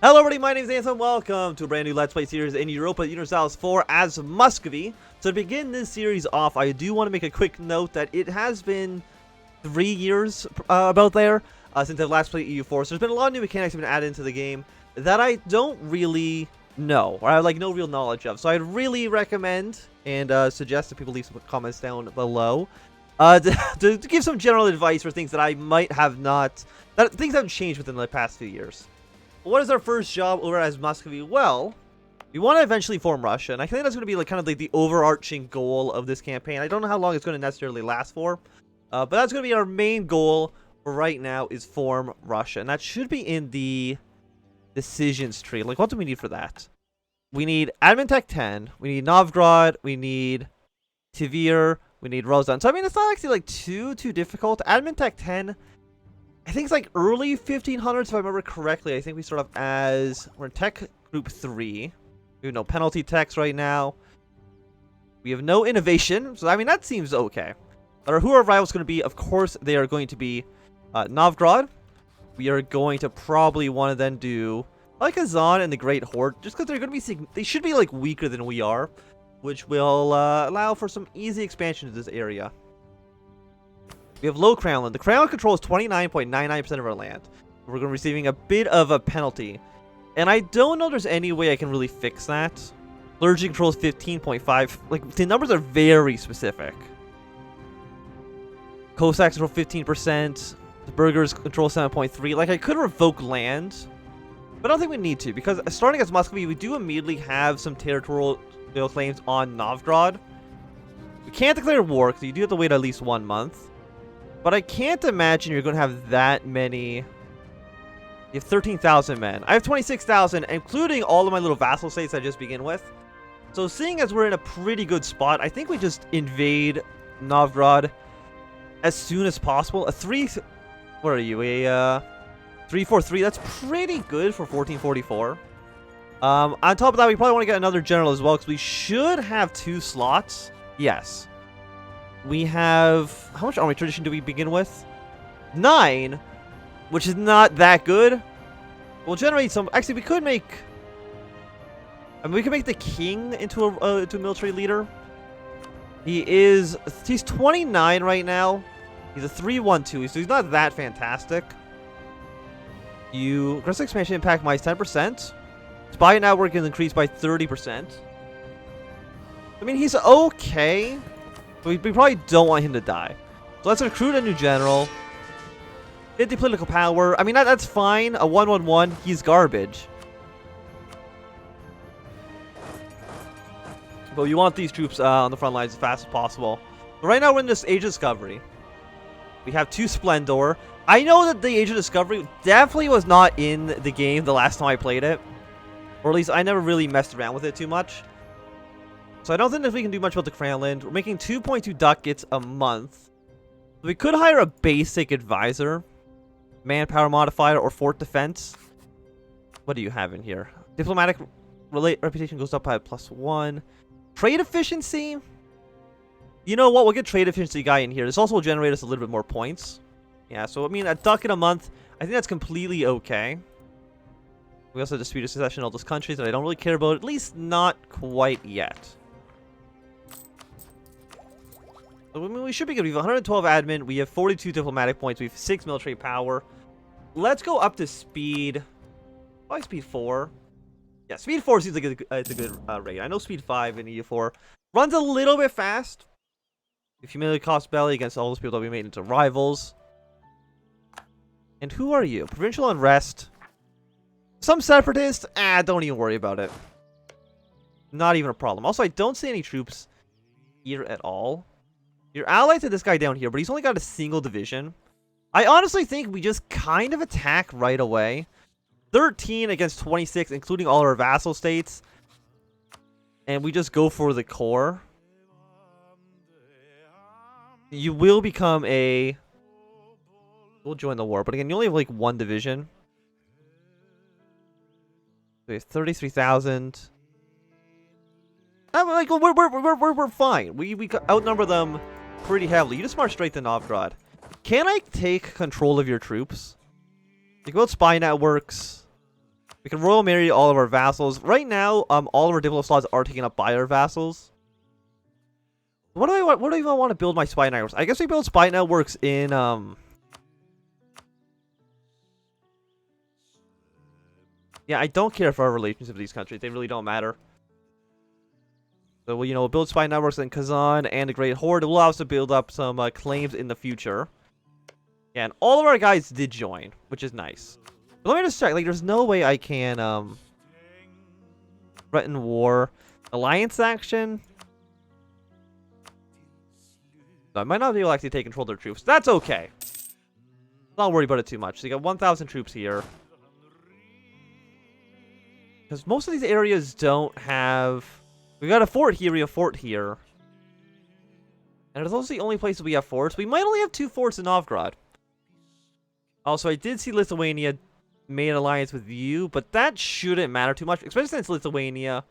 Hello everybody, my name is Anthony. Welcome to a brand new Let's Play series in Europa Universalis IV as Muscovy. So to begin this series off, I do want to make a quick note that it has been 3 years about there since I've last played EU4. So there's been a lot of new mechanics that have been added into the game that I don't really know, or I have like no real knowledge of. So I'd really recommend and suggest that people leave some comments down below to give some general advice for things that I might have not, that things haven't changed within the past few years. What is our first job over as Muscovy? Well, we want to eventually form Russia, and I think that's going to be like kind of like the overarching goal of this campaign. I don't know how long it's going to necessarily last for, but that's going to be our main goal for right now, is form Russia, and that should be in the decisions tree. Like, what do we need for that? We need Admin Tech 10, we need Novgorod, we need Tvir, we need Rozan. So I mean, it's not actually like too difficult. Admin Tech 10. I think it's like early 1500s, if I remember correctly. I think we start off as, we're in tech group 3. We have no penalty techs right now. We have no innovation, so I mean, that seems okay. But who our rivals going to be? Of course, they are going to be Novgorod. We are going to probably want to then do like Azan and the Great Horde, just because they're going to be, they should be like weaker than we are, which will allow for some easy expansion to this area. We have low Crownland. The Crown controls 29.99% of our land. We're going to be receiving a bit of a penalty. And I don't know there's any way I can really fix that. Clergy controls 15.5. Like, the numbers are very specific. Cossacks control 15%. The Burghers control 7.3. Like, I could revoke land, but I don't think we need to, because starting as Muscovy, we do immediately have some territorial claims on Novgorod. We can't declare war, because you do have to wait at least 1 month. But I can't imagine you're going to have that many. You have 13,000 men. I have 26,000, including all of my little vassal states I just begin with. So seeing as we're in a pretty good spot, I think we just invade Novgorod as soon as possible. What are you? A 343. That's pretty good for 1444. On top of that, we probably want to get another general as well, because we should have 2 slots. Yes. We have, how much army tradition do we begin with? 9, which is not that good. We'll generate some. Actually, we could make, I mean, we could make the king into a military leader. He's 29 right now. He's a 312, so he's not that fantastic. Aggressive expansion impact minus 10%. Spy network is increased by 30%. I mean, he's okay. But we probably don't want him to die. So let's recruit a new general. Get the political power. I mean, that's fine. A 111. He's garbage. But you want these troops on the front lines as fast as possible. But right now we're in this Age of Discovery. We have 2 Splendor. I know that the Age of Discovery definitely was not in the game the last time I played it. Or at least I never really messed around with it too much. So I don't think that we can do much about the Crownland. We're making 2.2 ducats a month. We could hire a basic advisor, manpower modifier, or fort defense. What do you have in here? Diplomatic reputation goes up by +1. Trade efficiency. You know what? We'll get trade efficiency guy in here. This also will generate us a little bit more points. Yeah, so I mean, a ducat a month, I think that's completely okay. We also disputed secession in all those countries that I don't really care about, at least not quite yet. I mean, we should be good. We have 112 admin. We have 42 diplomatic points. We have 6 military power. Let's go up to speed. Why speed 4? Yeah, speed 4 seems like it's a good rate. I know speed 5 in EU4 runs a little bit fast. If humility cost belly against all those people that we made into rivals. And who are you? Provincial unrest. Some separatist? Don't even worry about it. Not even a problem. Also, I don't see any troops here at all. You're allied to this guy down here, but he's only got a single division. I honestly think we just kind of attack right away. 13 against 26, including all our vassal states. And we just go for the core. You will become a... We'll join the war, but again, you only have like 1 division. We have 33,000. Like, we're fine. We outnumber them pretty heavily. You just march straight to Novgorod. Can I take control of your troops? Think about spy networks. We can royal marry all of our vassals. Right now, all of our diplo slots are taken up by our vassals. What do I want? What do I even want to build my spy networks? I guess we build spy networks in yeah, I don't care for our relations with these countries. They really don't matter. So we'll build spy networks in Kazan and the Great Horde. It will allow us to build up some claims in the future. Yeah, and all of our guys did join, which is nice. But let me just check. Like, there's no way I can threaten war. Alliance action. So I might not be able to actually take control of their troops. That's okay. Not worried about it too much. So you got 1,000 troops here. Because most of these areas don't have... We got a fort here, we have a fort here. And are those the only places we have forts? We might only have 2 forts in Novgorod. Also, I did see Lithuania made an alliance with you, but that shouldn't matter too much, especially since Lithuania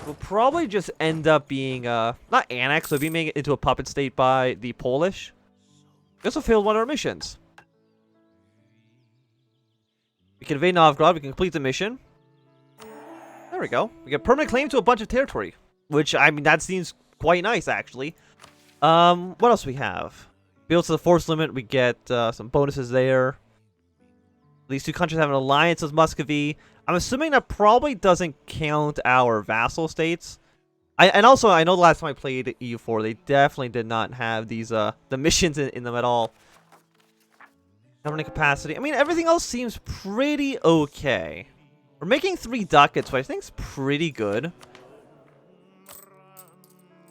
will probably just end up being, not annexed, but being made into a puppet state by the Polish. We also failed one of our missions. We can invade Novgorod, we can complete the mission. There we go. We get permanent claim to a bunch of territory. Which, I mean, that seems quite nice, actually. What else do we have? Build to the force limit, we get some bonuses there. These 2 countries have an alliance with Muscovy. I'm assuming that probably doesn't count our vassal states. And also, I know the last time I played EU4, they definitely did not have these the missions in them at all. Governing capacity. I mean, everything else seems pretty okay. We're making 3 ducats, but I think it's pretty good.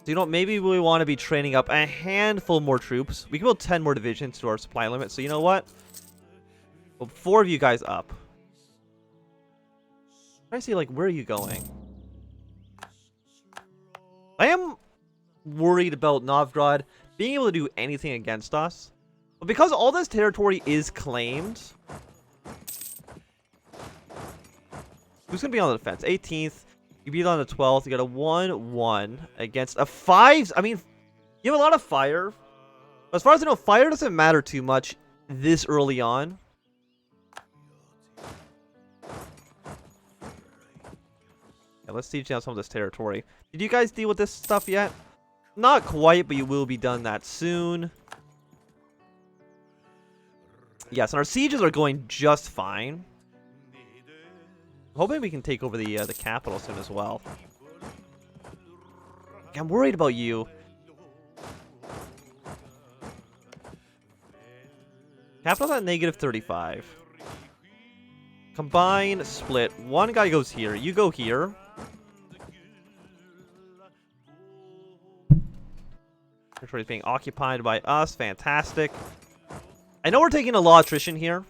So, maybe we want to be training up a handful more troops. We can build 10 more divisions to our supply limit. So, you know what? Well, 4 of you guys up. I see, like, where are you going? I am worried about Novgorod being able to do anything against us. But because all this territory is claimed... Who's going to be on the defense? 18th. You beat on the 12th. You got a 1-1 against a 5. I mean, you have a lot of fire. As far as I know, fire doesn't matter too much this early on. Yeah, let's siege down some of this territory. Did you guys deal with this stuff yet? Not quite, but you will be done that soon. Yes, and our sieges are going just fine. Hoping we can take over the capital soon as well. I'm worried about you. Capital's at -35. Combine, split. One guy goes here. You go here. Territory is being occupied by us. Fantastic. I know we're taking a lot of attrition here.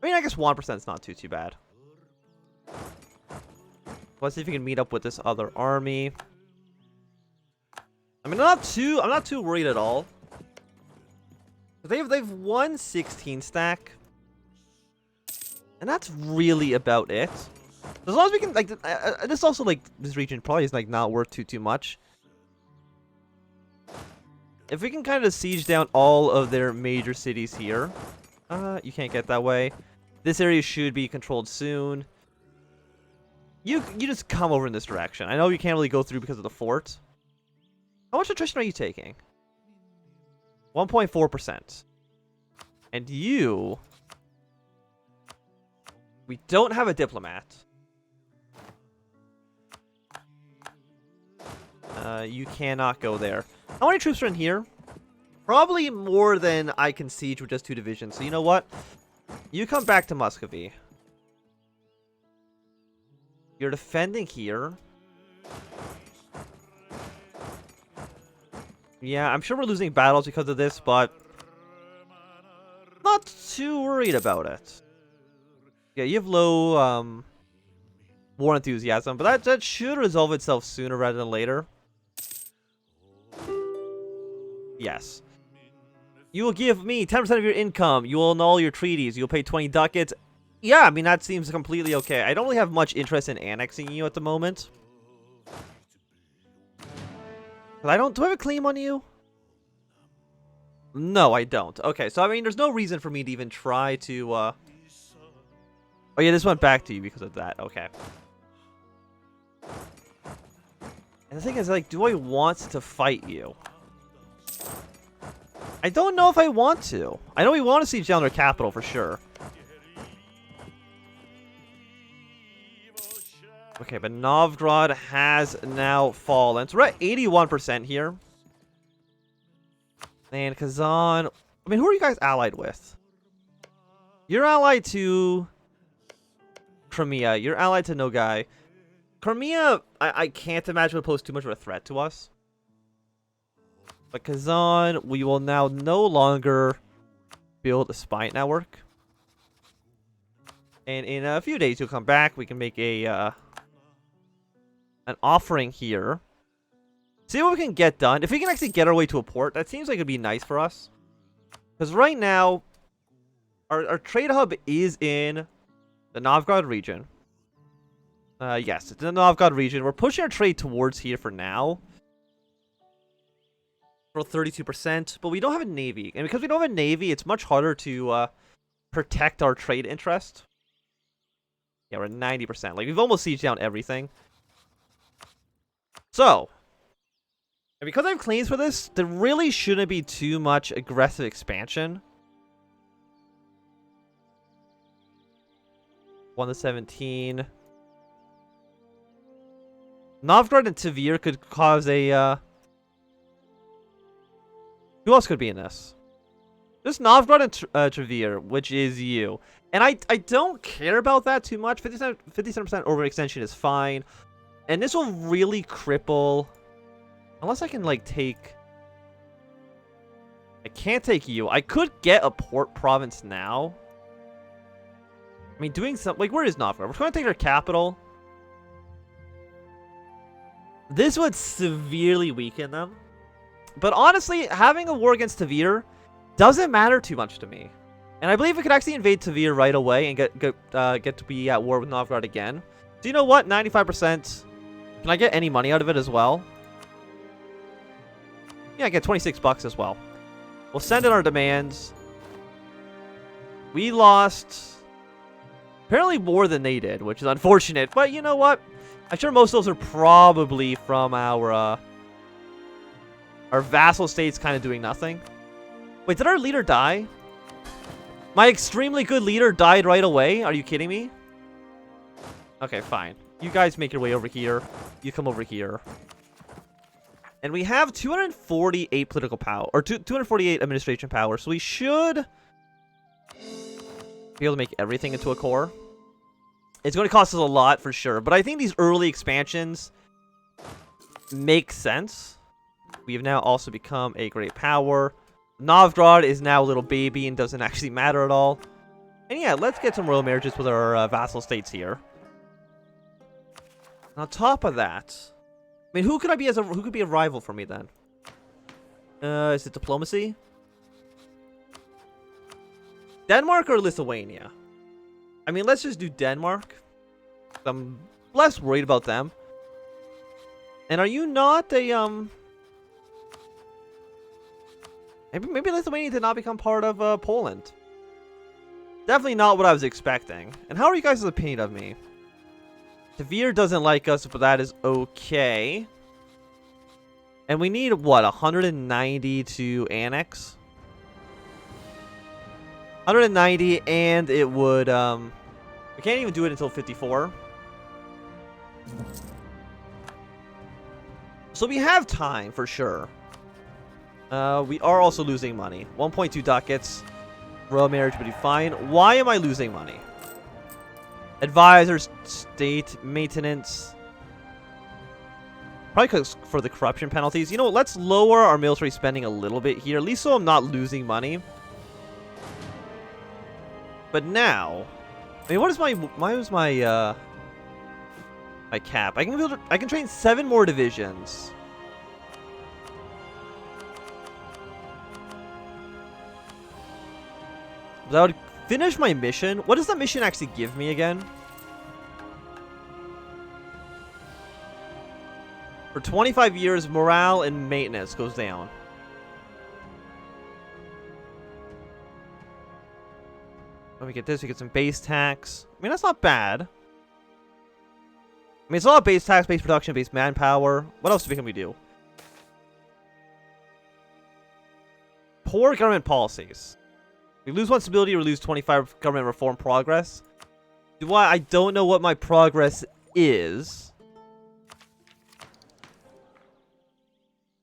I mean, I guess 1% is not too bad. Let's see if we can meet up with this other army. I mean, I'm not too worried at all. They've won 16 stack, and that's really about it. As long as we can, like, this also, like, this region probably is, like, not worth too much. If we can kind of siege down all of their major cities here, you can't get that way. This area should be controlled soon. You just come over in this direction. I know you can't really go through because of the fort. How much attrition are you taking? 1.4%. And you... We don't have a diplomat. You cannot go there. How many troops are in here? Probably more than I can siege with just 2 divisions. So you know what? You come back to Muscovy. You're defending here. Yeah, I'm sure we're losing battles because of this, but not too worried about it. Yeah, you have low war enthusiasm, but that should resolve itself sooner rather than later. Yes. You will give me 10% of your income. You will annul your treaties. You'll pay 20 ducats. Yeah, I mean, that seems completely okay. I don't really have much interest in annexing you at the moment. But do I have a claim on you? No, I don't. Okay, so I mean, there's no reason for me to even try to, Oh yeah, this went back to you because of that. Okay. And the thing is, like, do I want to fight you? I don't know if I want to. I know we want to siege down their capital for sure. Okay, but Novgorod has now fallen. So we're at 81% here. And Kazan... I mean, who are you guys allied with? You're allied to Crimea. You're allied to Nogai. Crimea, I can't imagine would pose too much of a threat to us. But Kazan, we will now no longer build a spy network. And in a few days, you'll come back. We can make a an offering here. See what we can get done. If we can actually get our way to a port, that seems like it'd be nice for us. Because right now, our trade hub is in the Novgorod region. Yes, it's in the Novgorod region. We're pushing our trade towards here for now. For 32%, but we don't have a navy. And because we don't have a navy, it's much harder to protect our trade interest. Yeah, we're at 90%. Like, we've almost sieged down everything. So, and because I have claims for this, there really shouldn't be too much aggressive expansion. 1 to 17. Novgorod and Tver could cause a... Who else could be in this? Just Novgorod and Tver, which is you. And I don't care about that too much. 57% overextension is fine. And this will really cripple... Unless I can, like, take... I can't take you. I could get a port province now. I mean, doing something... Like, where is Novgorod? We're going to take our capital. This would severely weaken them. But honestly, having a war against Tver doesn't matter too much to me. And I believe we could actually invade Tver right away and get to be at war with Novgorod again. So you know what? 95%. Can I get any money out of it as well? Yeah, I get 26 bucks as well. We'll send in our demands. We lost apparently more than they did, which is unfortunate. But you know what? I'm sure most of those are probably from our vassal states kind of doing nothing. Wait, did our leader die? My extremely good leader died right away? Are you kidding me? Okay, fine. You guys make your way over here. You come over here. And we have 248 political power, or 248 administration power, so we should be able to make everything into a core. It's going to cost us a lot for sure, but I think these early expansions make sense. We have now also become a great power. Novgorod is now a little baby and doesn't actually matter at all. And yeah, let's get some royal marriages with our vassal states here. And on top of that, I mean, who could be a rival for me then? Is it diplomacy? Denmark or Lithuania? I mean, let's just do Denmark. I'm less worried about them. And are you not a Maybe Lithuania did not become part of Poland. Definitely not what I was expecting. And how are you guys' opinion of me? Tver doesn't like us, but that is okay. And we need, what, 190 to annex? 190, and it would, we can't even do it until 54. So we have time, for sure. We are also losing money. 1.2 ducats. Royal marriage would be fine. Why am I losing money? Advisors, state maintenance. Probably because for the corruption penalties. You know what? Let's lower our military spending a little bit here. At least so I'm not losing money. But now, I mean, what is my my cap? I can train 7 more divisions. That would finish my mission. What does the mission actually give me again? For 25 years, morale and maintenance goes down. When we get this, we get some base tax. I mean, that's not bad. I mean, it's a lot of base tax, base production, base manpower. What else can we do? Poor government policies. We lose 1 stability, we lose 25 government reform progress. I don't know what my progress is.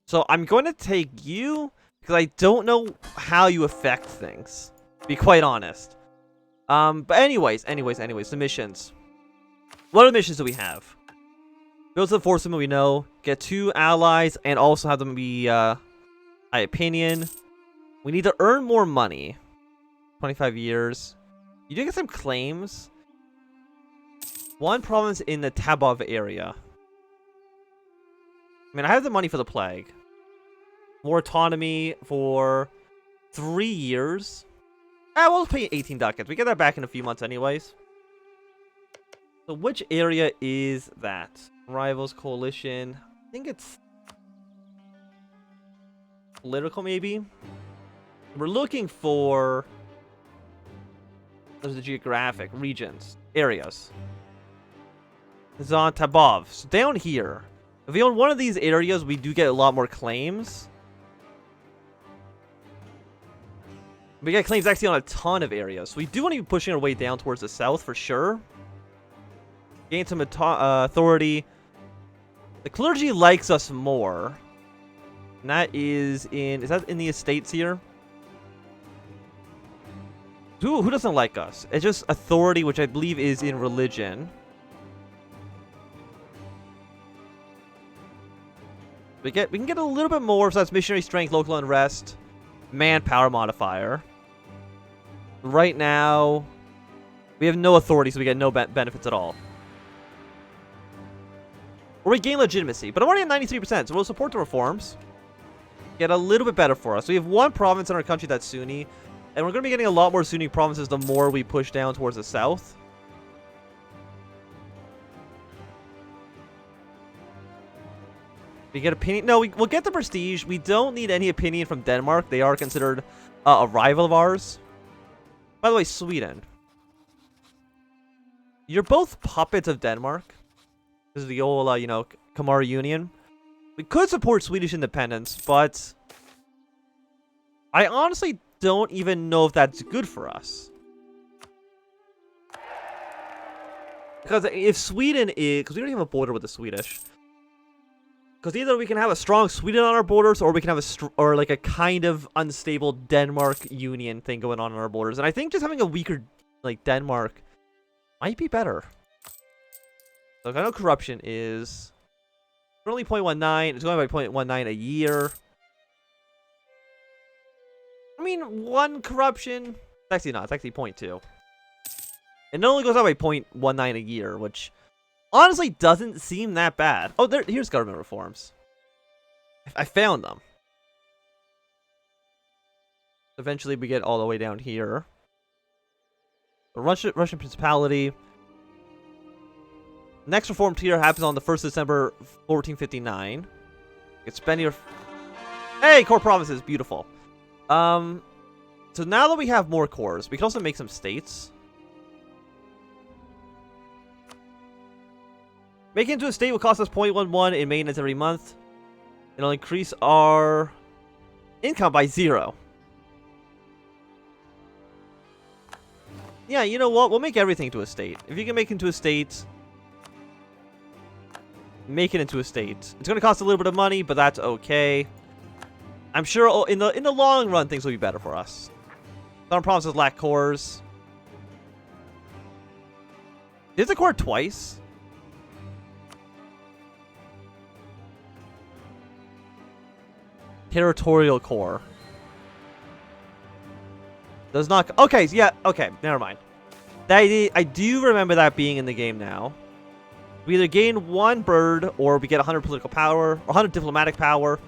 So I'm going to take you because I don't know how you affect things, to be quite honest. But anyways, the missions. What other missions do we have? Build the force we know. Get 2 allies and also have them be high opinion. We need to earn more money. 25 years. You do get some claims. 1 province in the Tabov area. I mean, I have the money for the plague. More autonomy for 3 years. We'll pay 18 ducats. We get that back in a few months anyways. So which area is that? Rivals, coalition. I think it's political, maybe? We're looking for... There's the geographic regions. Areas. This is on Tabov. So down here. If we own one of these areas, we do get a lot more claims. We get claims actually on a ton of areas. So we do want to be pushing our way down towards the south for sure. Gain some authority. The clergy likes us more. And that is in... Is that in the estates here? Who doesn't like us? It's just authority, which I believe is in religion. We can get a little bit more, so that's missionary strength, local unrest, manpower modifier. Right now, we have no authority, so we get no benefits at all. Or we gain legitimacy, but I'm already at 93%, so we'll support the reforms. Get a little bit better for us. So we have 1 province in our country that's Sunni, and we're going to be getting a lot more Sunni provinces the more we push down towards the south. We get opinion. No, we'll get the prestige. We don't need any opinion from Denmark. They are considered a rival of ours. By the way, Sweden. You're both puppets of Denmark. This is the old, you know, Kamara Union. We could support Swedish independence, but I honestly don't even know if that's good for us. Because if Sweden is... Because we don't even have a border with the Swedish. Because either we can have a strong Sweden on our borders, or we can have or like a kind of unstable Denmark union thing going on our borders. And I think just having a weaker, like, Denmark might be better. So I know corruption is currently 0.19. It's going by 0.19 a year. I mean, 1 corruption. It's actually not. It's actually 0.2. It only goes out by 0.19 a year, which... honestly, doesn't seem that bad. Oh, here's government reforms. I found them. Eventually, we get all the way down here. The Russian Principality. Next reform tier happens on the 1st of December, 1459. Get spend your... Hey, core provinces. Beautiful. So now that we have more cores, we can also make some states. Making it into a state will cost us 0.11 in maintenance every month. It'll increase our income by 0. Yeah, you know what? We'll make everything into a state. If you can make it into a state, make it into a state. It's going to cost a little bit of money, but that's okay. I'm sure in the long run, things will be better for us. Some provinces lack cores. Did the core twice? Territorial core. Does not... Okay, yeah, okay, never mind. I do remember that being in the game now. We either gain 1 bird, or we get 100 political power, or 100 diplomatic power.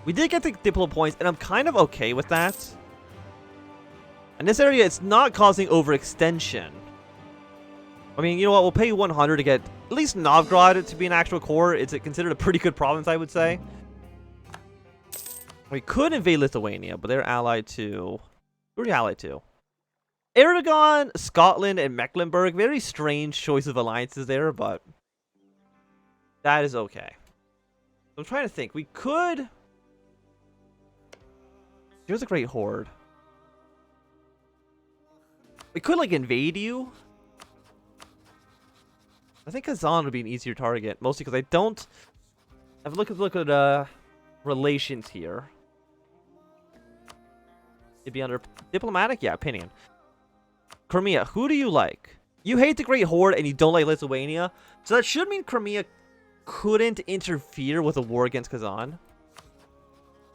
We did get the diplo points, and I'm kind of okay with that. In this area, it's not causing overextension. I mean, you know what? We'll pay 100 to get at least Novgorod to be an actual core. It's considered a pretty good province, I would say. We could invade Lithuania, but they're allied to... Who are you allied to? Aragon, Scotland, and Mecklenburg. Very strange choice of alliances there, but that is okay. I'm trying to think. We could... Here's a great horde. We could, like, invade you. I think Kazan would be an easier target, mostly because I don't... I've look at relations here. It'd be under diplomatic? Yeah, opinion. Crimea, who do you like? You hate the Great Horde and you don't like Lithuania. So that should mean Crimea couldn't interfere with a war against Kazan.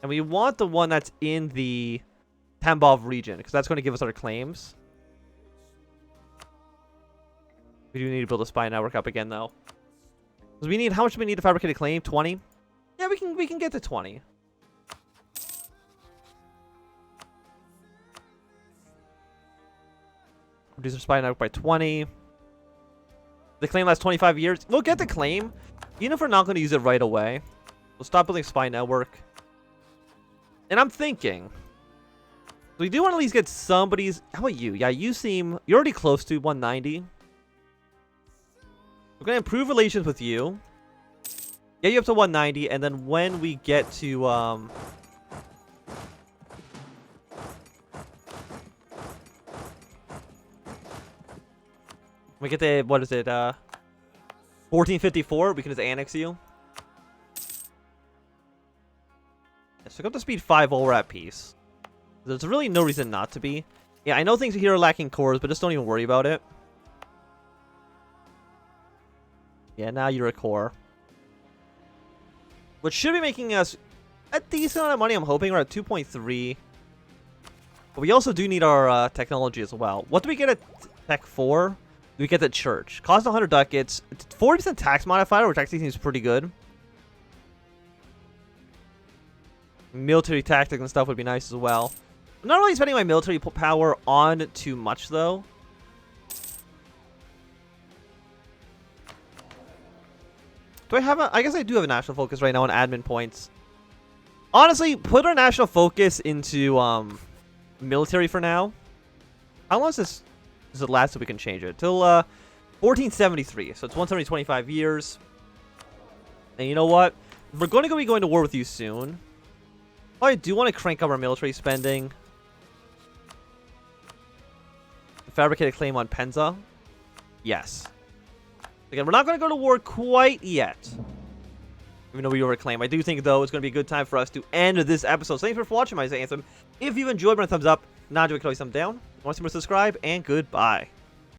And we want the one that's in the Tambov region, because that's going to give us our claims. We do need to build a spy network up again, though. Because we need, how much do we need to fabricate a claim? 20? Yeah, we can get to 20. Reduce our spy network by 20. The claim lasts 25 years. We'll get the claim, even if we're not going to use it right away. We'll stop building a spy network. And I'm thinking, we do want to at least get somebody's... How about you? Yeah, you seem... You're already close to 190. We're going to improve relations with you. Get you up to 190, and then when we get to... we get to, what is it, 1454, we can just annex you. Yeah, so go up to speed 5 while we're at peace. There's really no reason not to be. Yeah, I know things here are lacking cores, but just don't even worry about it. Yeah, now you're a core. Which should be making us a decent amount of money, I'm hoping. We're at 2.3. But we also do need our technology as well. What do we get at Tech 4? We get the church. Cost 100 ducats. 40% tax modifier, which actually seems pretty good. Military tactics and stuff would be nice as well. I'm not really spending my military power on too much, though. Do I have a... I guess I do have a national focus right now on admin points. Honestly, put our national focus into military for now. How long does it last so we can change it? Till 1473. So it's once every 25 years. And you know what? We're going to be going to war with you soon. Oh, I do want to crank up our military spending. Fabricate a claim on Penza. Yes. Again, we're not going to go to war quite yet. Even though we overclaim. I do think, though, it's going to be a good time for us to end this episode. So thanks for watching, my Anthem. If you've enjoyed, give it a thumbs up. Not enjoyed, click thumbs down. Want to see more, subscribe, and goodbye.